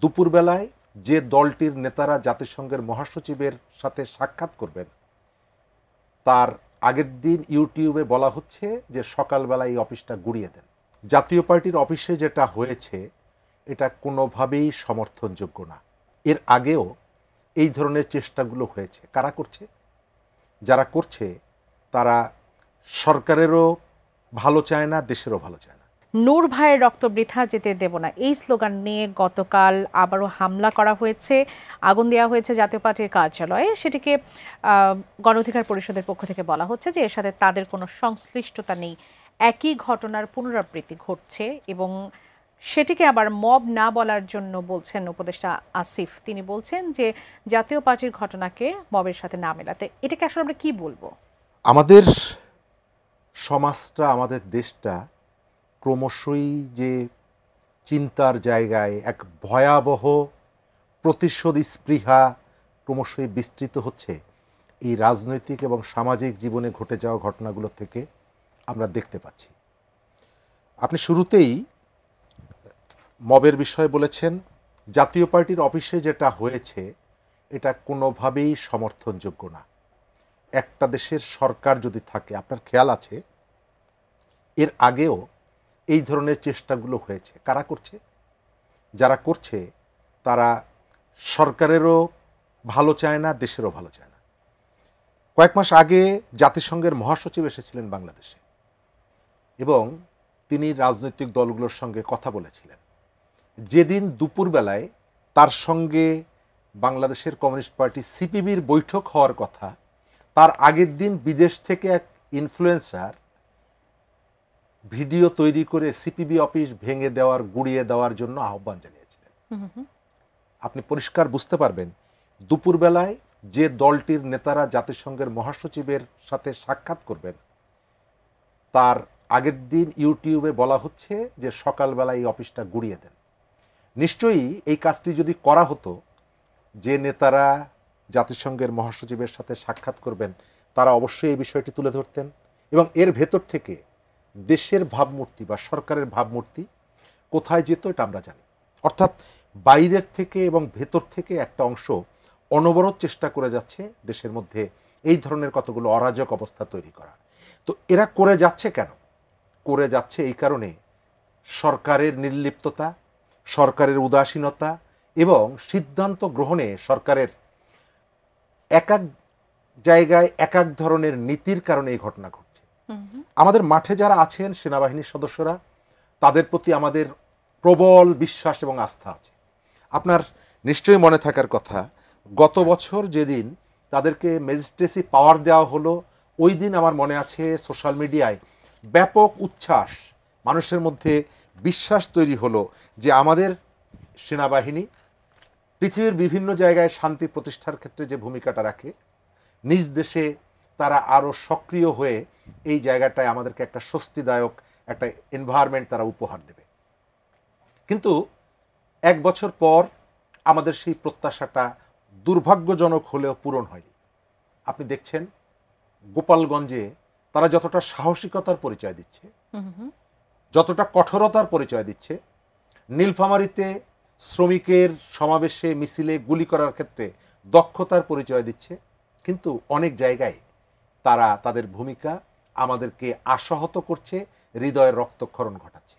দুপুরবেলায় যে দলটির নেতারা জাতিসংঘের মহাসচিবের সাথে সাক্ষাৎ করবেন তার আগের দিন ইউটিউবে বলা হচ্ছে যে সকালবেলা এই অফিসটা গুড়িয়ে দেন। জাতীয় পার্টির অফিসে যেটা হয়েছে এটা কোনোভাবেই সমর্থনযোগ্য না। এর আগেও এই ধরনের চেষ্টাগুলো হয়েছে। কারা করছে? যারা করছে তারা সরকারেরও ভালো চায় না, দেশেরও ভালো চায় না। নূর ভাইয়ের রক্ত বৃথা যেতে দেব না, এই স্লোগান নিয়ে গতকাল আবারও হামলা করা হয়েছে, আগুন দেওয়া হয়েছে জাতীয় পার্টির কার্যালয়ে। সেটিকে গণ অধিকার পরিষদের পক্ষ থেকে বলা হচ্ছে যে এর সাথে তাদের কোনো সংশ্লিষ্টতা নেই। একই ঘটনার পুনরাবৃত্তি ঘটছে এবং সেটিকে আবার মব না বলার জন্য বলছেন উপদেষ্টা আসিফ। তিনি বলছেন যে জাতীয় পার্টির ঘটনাকে মবের সাথে না মেলাতে। এটাকে আসলে আমরা কি বলবো? আমাদের সমাজটা, আমাদের দেশটা ক্রমশই যে চিন্তার জায়গায় এক ভয়াবহ প্রতিশোধ স্পৃহা ক্রমশই বিস্তৃত হচ্ছে, এই রাজনৈতিক এবং সামাজিক জীবনে ঘটে যাওয়া ঘটনাগুলো থেকে আমরা দেখতে পাচ্ছি। আপনি শুরুতেই মবের বিষয়ে বলেছেন, জাতীয় পার্টির অফিসে যেটা হয়েছে এটা কোনোভাবেই সমর্থনযোগ্য না। একটা দেশের সরকার যদি থাকে, আপনার খেয়াল আছে এর আগেও এই ধরনের চেষ্টাগুলো হয়েছে। কারা করছে? যারা করছে তারা সরকারেরও ভালো চায় না, দেশেরও ভালো চায় না। কয়েক মাস আগে জাতিসংঘের মহাসচিব এসেছিলেন বাংলাদেশে এবং তিনি রাজনৈতিক দলগুলোর সঙ্গে কথা বলেছিলেন। যেদিন দুপুরবেলায় তার সঙ্গে বাংলাদেশের কমিউনিস্ট পার্টি সিপিবির বৈঠক হওয়ার কথা, তার আগের দিন বিদেশ থেকে এক ইনফ্লুয়েন্সার ভিডিও তৈরি করে সিপিবি অফিস ভেঙে দেওয়ার, গুড়িয়ে দেওয়ার জন্য আহ্বান জানিয়েছিলেন। আপনি পরিষ্কার বুঝতে পারবেন দুপুরবেলায় যে দলটির নেতারা জাতিসংঘের মহাসচিবের সাথে সাক্ষাৎ করবেন তার আগের দিন ইউটিউবে বলা হচ্ছে যে সকালবেলা এই অফিসটা গুড়িয়ে দেন। নিশ্চয়ই এই কাজটি যদি করা হতো, যে নেতারা জাতিসংঘের মহাসচিবের সাথে সাক্ষাৎ করবেন তারা অবশ্যই এই বিষয়টি তুলে ধরতেন এবং এর ভেতর থেকে দেশের ভাবমূর্তি বা সরকারের ভাবমূর্তি কোথায় যেত এটা আমরা জানি। অর্থাৎ বাইরের থেকে এবং ভেতর থেকে একটা অংশ অনবরত চেষ্টা করে যাচ্ছে দেশের মধ্যে এই ধরনের কতগুলো অরাজক অবস্থা তৈরি করা। তো এরা করে যাচ্ছে কেন? করে যাচ্ছে এই কারণে সরকারের নির্লিপ্ততা, সরকারের উদাসীনতা এবং সিদ্ধান্ত গ্রহণে সরকারের এক এক জায়গায় এক এক ধরনের নীতির কারণে এই ঘটনা ঘটছে। আমাদের মাঠে যারা আছেন সেনাবাহিনীর সদস্যরা, তাদের প্রতি আমাদের প্রবল বিশ্বাস এবং আস্থা আছে। আপনার নিশ্চয়ই মনে থাকার কথা, গত বছর যেদিন তাদেরকে ম্যাজিস্ট্রেসি পাওয়ার দেওয়া হলো, ওই দিন আমার মনে আছে সোশ্যাল মিডিয়ায় ব্যাপক উচ্ছ্বাস, মানুষের মধ্যে বিশ্বাস তৈরি হলো যে আমাদের সেনাবাহিনী পৃথিবীর বিভিন্ন জায়গায় শান্তি প্রতিষ্ঠার ক্ষেত্রে যে ভূমিকাটা রাখে, নিজ দেশে তারা আরও সক্রিয় হয়ে এই জায়গাটায় আমাদেরকে একটা স্বস্তিদায়ক একটা এনভায়রনমেন্ট তারা উপহার দেবে। কিন্তু এক বছর পর আমাদের সেই প্রত্যাশাটা দুর্ভাগ্যজনক হলেও পূরণ হয়নি। আপনি দেখছেন গোপালগঞ্জে তারা যতটা সাহসিকতার পরিচয় দিচ্ছে, যতটা কঠোরতার পরিচয় দিচ্ছে, নীলফামারীতে শ্রমিকের সমাবেশে মিছিলে গুলি করার ক্ষেত্রে দক্ষতার পরিচয় দিচ্ছে, কিন্তু অনেক জায়গায় তারা তাদের ভূমিকা আমাদেরকে আশাহত করছে, হৃদয়ের রক্তক্ষরণ ঘটাচ্ছে।